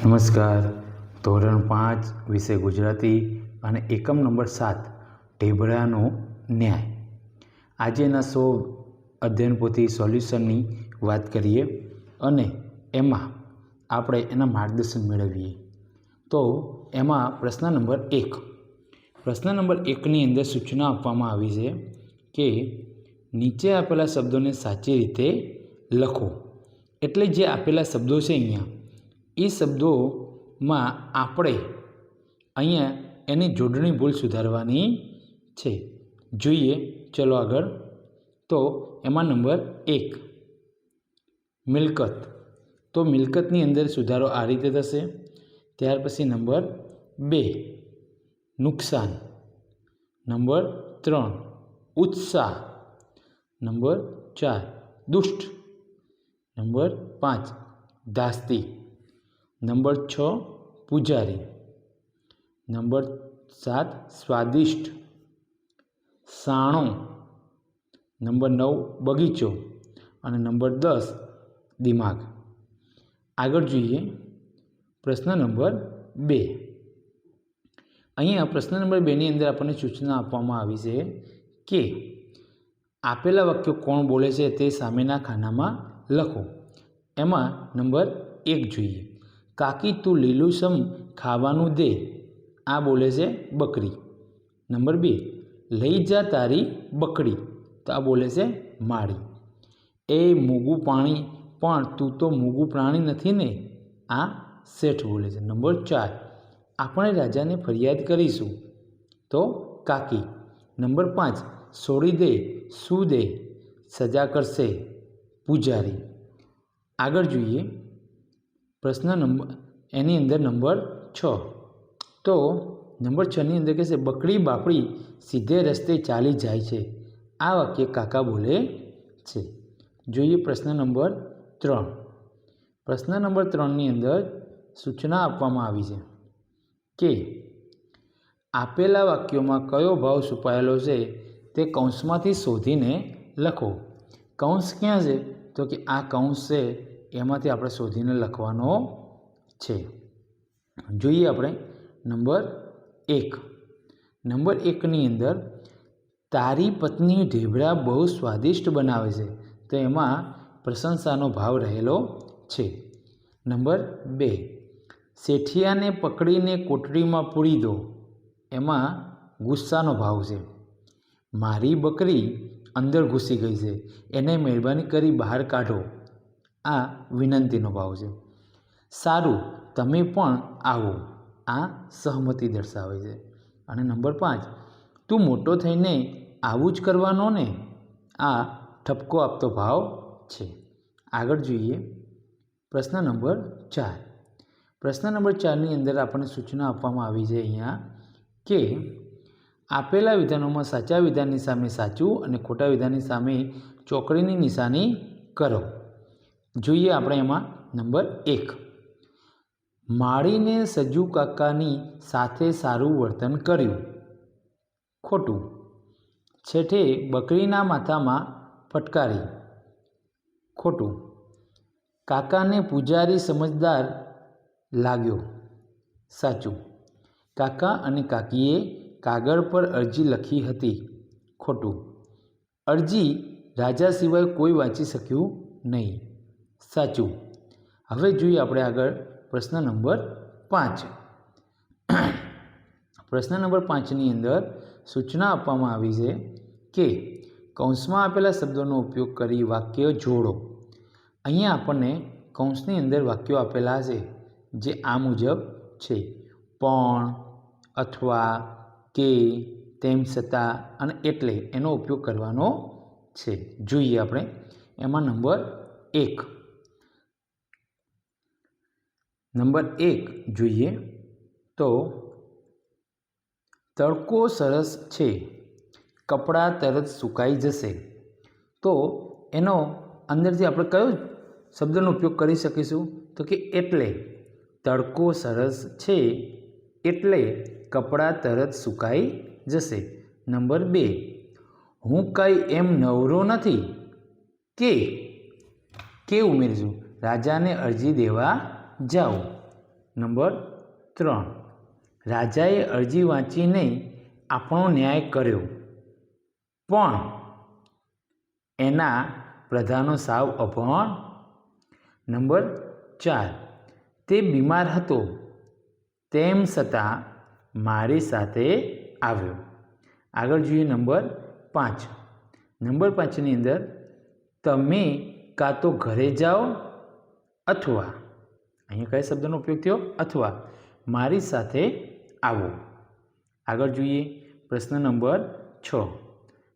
નમસ્કાર. ધોરણ 5 વિષય ગુજરાતી અને એકમ નંબર 7 ઢેબરાનો ન્યાય. આજેના 100 અધ્યયન પોથી સોલ્યુશનની વાત કરીએ અને એમાં આપણે એના માર્ગદર્શન મેળવીએ. તો એમાં પ્રશ્ન નંબર 1ની અંદર સૂચના આપવામાં આવી છે કે નીચે આપેલા શબ્દોને સાચી રીતે લખો. એટલે જે આપેલા શબ્દો છે અહીંયા એ શબ્દોમાં આપણે અહીંયા એની જોડણી ભૂલ સુધારવાની છે. જોઈએ, ચલો આગળ. તો એમાં નંબર 1 મિલકત. તો મિલકતની અંદર સુધારો આ રીતે થશે. ત્યાર પછી નંબર 2 નુકસાન. નંબર 3 ઉત્સાહ. નંબર 4 દુષ્ટ. નંબર 5 ધાસ્તી. નંબર 6 પૂજારી. નંબર 7 સ્વાદિષ્ટ. સાણો. નંબર 9 બગીચો. અને નંબર 10 દિમાગ. આગળ જોઈએ પ્રશ્ન નંબર 2. અહીંયા પ્રશ્ન નંબર 2ની અંદર આપણને સૂચના આપવામાં આવી છે કે આપેલા વાક્યો કોણ બોલે છે તે સામેના ખાનામાં લખો. એમાં નંબર 1 જોઈએ. કાકી તું લીલુંછમ ખાવાનું દે. આ બોલે છે બકરી. નંબર 2 લઈ જા તારી બકડી. તો આ બોલે છે માળી. એ મૂગું પાણી પણ તું તો મૂગું પ્રાણી નથી ને. આ શેઠ બોલે છે. નંબર 4 આપણે રાજાને ફરિયાદ કરીશું. તો કાકી. નંબર 5 છોડી દે શું દે સજા કરશે પૂજારી. આગળ જોઈએ પ્રશ્ન એની અંદર નંબર 6. તો નંબર 6ની અંદર કહેશે બકડી બાપડી સીધે રસ્તે ચાલી જાય છે. આ વાક્ય કાકા બોલે છે. જોઈએ પ્રશ્ન નંબર 3. પ્રશ્ન નંબર 3ની અંદર સૂચના આપવામાં આવી છે કે આપેલા વાક્યોમાં કયો ભાવ છુપાયેલો છે તે કૌંસમાંથી શોધીને લખો. કૌંસ ક્યાં છે? તો કે આ કૌંસ છે એમાંથી આપણે શોધીને લખવાનો છે. જોઈએ આપણે નંબર 1. નંબર 1ની અંદર તારી પત્ની ઢેબરા બહુ સ્વાદિષ્ટ બનાવે છે. તો એમાં પ્રશંસાનો ભાવ રહેલો છે. નંબર 2 શેઠિયાને પકડીને કોટડીમાં પૂરી દો. એમાં ગુસ્સાનો ભાવ છે. મારી બકરી અંદર ઘૂસી ગઈ છે, એને મહેરબાની કરી બહાર કાઢો. આ વિનંતીનો ભાવ છે. સારું તમે પણ આવો. આ સહમતિ દર્શાવે છે. અને નંબર 5 તું મોટો થઈને આવું જ કરવાનો ને. આ ઠપકો આપતો ભાવ છે. આગળ જોઈએ પ્રશ્ન નંબર 4. પ્રશ્ન નંબર 4ની અંદર આપણને સૂચના આપવામાં આવી છે અહીંયા કે આપેલા વિધાનોમાં સાચા વિધાનની સામે સાચું અને ખોટા વિધાનની સામે ચોકડીની નિશાની કરો. જોઈએ આપણે એમાં નંબર 1 માળીને સજુ કાકાની સાથે સારું વર્તન કર્યું. ખોટું. છેઠે બકરીના માથામાં ફટકારી. ખોટું. કાકાને પૂજારી સમજદાર લાગ્યો. સાચું. કાકા અને કાકીએ કાગળ પર અરજી લખી હતી. ખોટું. અરજી રાજા સિવાય કોઈ વાંચી શક્યું નહીં. સાચું. હવે જોઈએ આપણે આગળ પ્રશ્ન નંબર 5. પ્રશ્ન નંબર 5ની અંદર સૂચના આપવામાં આવી છે કે કૌંસમાં આપેલા શબ્દોનો ઉપયોગ કરી વાક્ય જોડો. અહીંયા આપણને કૌંસની અંદર વાક્યો આપેલા છે જે આ મુજબ છે. પણ, અથવા, કે, તેમ છતાં અને એટલે એનો ઉપયોગ કરવાનો છે. જોઈએ આપણે એમાં નંબર 1. નંબર 1 જોઈએ તો તડકો સરસ છે, કપડાં તરત સુકાઈ જશે. તો એનો અંદરથી આપણે કયો શબ્દનો ઉપયોગ કરી શકીશું? તો કે એટલે. તડકો સરસ છે એટલે કપડાં તરત સુકાઈ જશે. નંબર 2 હું કંઈ એમ નવરો નથી કે ઉમેરીશું રાજાને અરજી દેવા જાઓ. નંબર 3, રાજાએ અરજી વાંચીને આપણો ન્યાય કર્યો, પણ એના પ્રધાનો સાવ અભણ. નંબર 4, તે બીમાર હતો તેમ છતાં મારી સાથે આવ્યો. આગળ જોઈએ નંબર 5. નંબર 5ની અંદર તમે કાં તો ઘરે જાઓ અથવા, અહીંયા કયા શબ્દનો ઉપયોગ થયો? અથવા મારી સાથે આવો. આગળ જોઈએ પ્રશ્ન નંબર 6.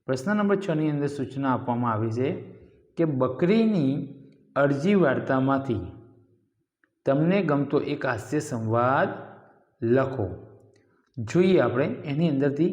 પ્રશ્ન નંબર 6ની અંદર સૂચના આપવામાં આવી છે કે બકરીની અરજી વાર્તામાંથી તમને ગમતો એક હાસ્ય સંવાદ લખો. જોઈએ આપણે એની અંદરથી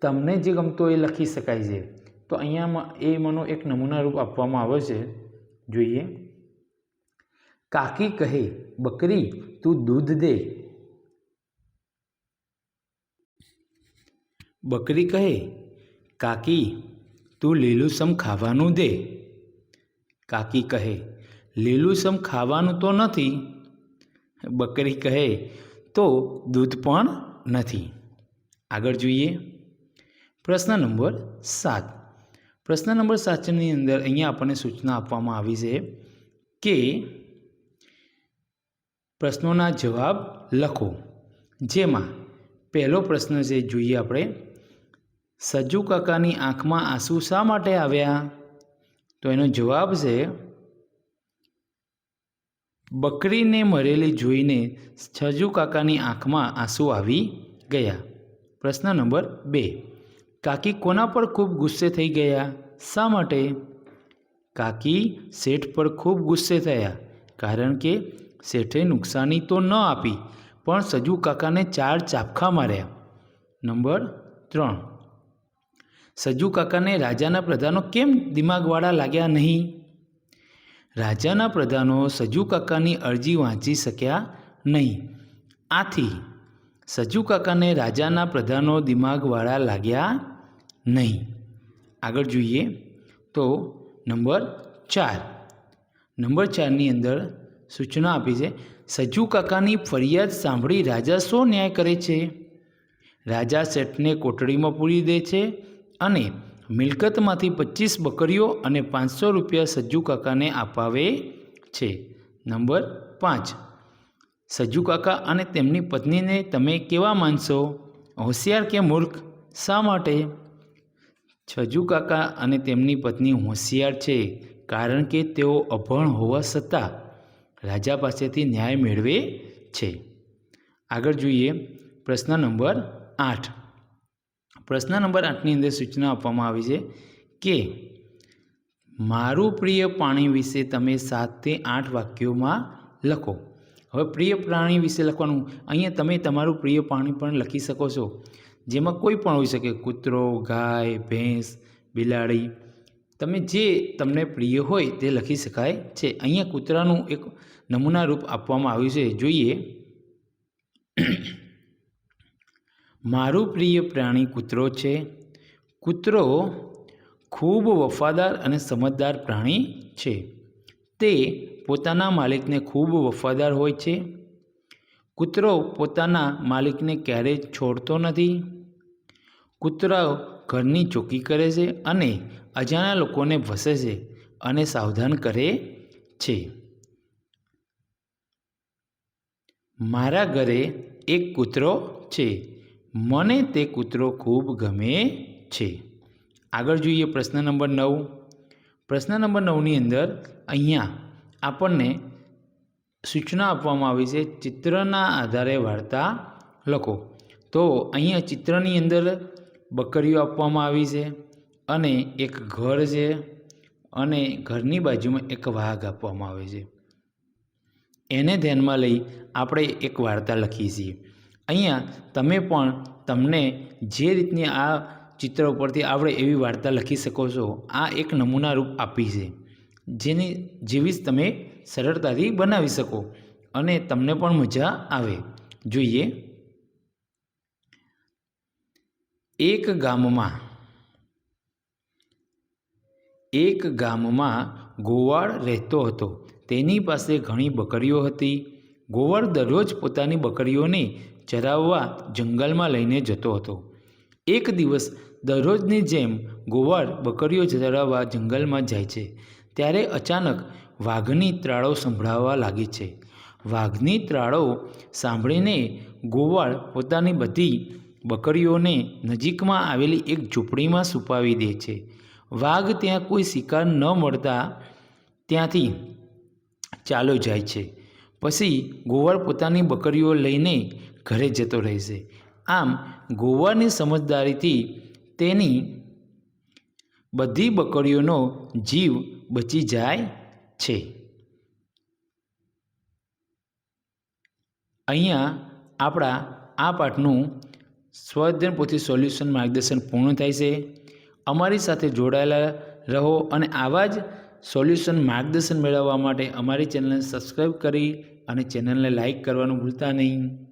તમને જે ગમતો એ લખી શકાય છે. તો અહીંયા એમાંનો એક નમૂના રૂપ આપવામાં આવે છે. જોઈએ. કાકી કહે, બકરી તું દૂધ દે. બકરી કહે, કાકી તું લીલુંછમ ખાવાનું દે. કાકી કહે, લીલુંછમ ખાવાનું તો નથી. બકરી કહે, તો દૂધ પણ નથી. આગળ જોઈએ પ્રશ્ન નંબર 7. પ્રશ્ન નંબર 7ની અંદર અહીંયા આપણને સૂચના આપવામાં આવી છે કે પ્રશ્નોના જવાબ લખો. જેમાં પહેલો પ્રશ્ન છે, જોઈએ આપણે, સજ્જુ કાકાની આંખમાં આંસુ શા માટે આવ્યા? તો એનો જવાબ છે, બકરીને મરેલી જોઈને સજ્જુ કાકાની આંખમાં આંસુ આવી ગયા. પ્રશ્ન નંબર 2, કાકી કોના પર ખૂબ ગુસ્સે થઈ ગયા? શા માટે? કાકી શેઠ પર ખૂબ ગુસ્સે થયા, કારણ કે શેઠે નુકસાની તો ન આપી, પણ સજ્જુ કાકાને 4 ચાબખા માર્યા. નંબર 3, સજ્જુ કાકાને રાજાના પ્રધાનો કેમ દિમાગવાળા લાગ્યા નહીં? રાજાના પ્રધાનો સજ્જુ કાકાની અરજી વાંચી શક્યા નહીં, આથી સજ્જુ કાકાને રાજાના પ્રધાનો દિમાગવાળા લાગ્યા નહીં. આગળ જોઈએ તો નંબર 4. નંબર 4ની અંદર સૂચના આપી છે, સજ્જુ કાકાની ફરિયાદ સાંભળી રાજા શો ન્યાય કરે છે? રાજા શેઠને કોટડીમાં પૂરી દે છે અને મિલકતમાંથી 25 બકરીઓ અને 500 રૂપિયા સજ્જુ કાકાને અપાવે છે. નંબર 5, સજ્જુ કાકા અને તેમની પત્નીને તમે કેવા માનશો? હોશિયાર કે મૂર્ખ? શા માટે? સજ્જુ કાકા અને તેમની પત્ની હોશિયાર છે, કારણ કે તેઓ અભણ હોવા છતાં રાજા પાસેથી ન્યાય મેળવે છે. આગળ જોઈએ પ્રશ્ન નંબર 8. પ્રશ્ન નંબર 8ની અંદર સૂચના આપવામાં આવી છે કે મારું પ્રિય પ્રાણી વિશે તમે 7 થી 8 વાક્યોમાં લખો. હવે પ્રિય પ્રાણી વિશે લખવાનું, અહીંયા તમે તમારું પ્રિય પ્રાણી પણ લખી શકો છો, જેમાં કોઈ પણ હોઈ શકે, કૂતરો, ગાય, ભેંસ, બિલાડી. તમે જે તમને પ્રિય હોય તે લખી શકાય છે. અહીંયા કૂતરાનું એક નમૂના રૂપ આપવામાં આવ્યું છે. જોઈએ. મારું પ્રિય પ્રાણી કૂતરો છે. કૂતરો ખૂબ વફાદાર અને સમજદાર પ્રાણી છે. તે પોતાના માલિકને ખૂબ વફાદાર હોય છે. કૂતરો પોતાના માલિકને ક્યારેય છોડતો નથી. કૂતરો ઘરની ચોકી કરે છે અને અજાણ્યા લોકોને ભસે છે અને સાવધાન કરે છે. મારા ઘરે એક કૂતરો છે. મને તે કૂતરો ખૂબ ગમે છે. આગળ જોઈએ પ્રશ્ન નંબર 9. પ્રશ્ન નંબર 9ની અંદર અહીંયા આપણને સૂચના આપવામાં આવી છે, ચિત્રના આધારે વાર્તા લખો. તો અહીંયા ચિત્રની અંદર બકરીઓ આપવામાં આવી છે અને એક ઘર છે અને ઘરની બાજુમાં એક વાઘ આપવામાં આવે છે. એને ધ્યાનમાં લઈ આપણે એક વાર્તા લખીએ છીએ. અહીંયા તમે પણ તમને જે રીતની આ ચિત્ર ઉપરથી આવડે એવી વાર્તા લખી શકો છો. આ એક નમૂના રૂપ આપી છે, જેની જેવી જ તમે સરળતાથી બનાવી શકો અને તમને પણ મજા આવે. જોઈએ. એક ગામમાં ગોવાળ રહેતો હતો. તેની પાસે ઘણી બકરીઓ હતી. ગોવાળ દરરોજ પોતાની બકરીઓને ચરાવવા જંગલમાં લઈને જતો હતો. એક દિવસ દરરોજની જેમ ગોવાળ બકરીઓ ચરાવવા જંગલમાં જાય છે ત્યારે અચાનક વાઘની ત્રાળો સંભળાવા લાગી છે. વાઘની ત્રાળો સાંભળીને ગોવાળ પોતાની બધી બકરીઓને નજીકમાં આવેલી એક ઝૂંપડીમાં છુપાવી દે છે. વાઘ ત્યાં કોઈ શિકાર ન મળતા ત્યાંથી ચાલ્યો જાય છે. પછી ગોવાળ પોતાની બકરીઓ લઈને ઘરે જતો રહેશે. આમ ગોવાળની સમજદારીથી તેની બધી બકરીઓનો જીવ બચી જાય છે. અહીંયા આપણા આ પાઠનું સ્વાધ્યાય પોથી સોલ્યુશન માર્ગદર્શન પૂર્ણ થાય છે. અમારી સાથે જોડાયેલા રહો અને આવા જ સોલ્યુશન માર્ગદર્શન મેળવવા માટે અમારી ચેનલને સબસ્ક્રાઈબ કરી અને ચેનલને લાઈક કરવાનું ભૂલતા નહીં.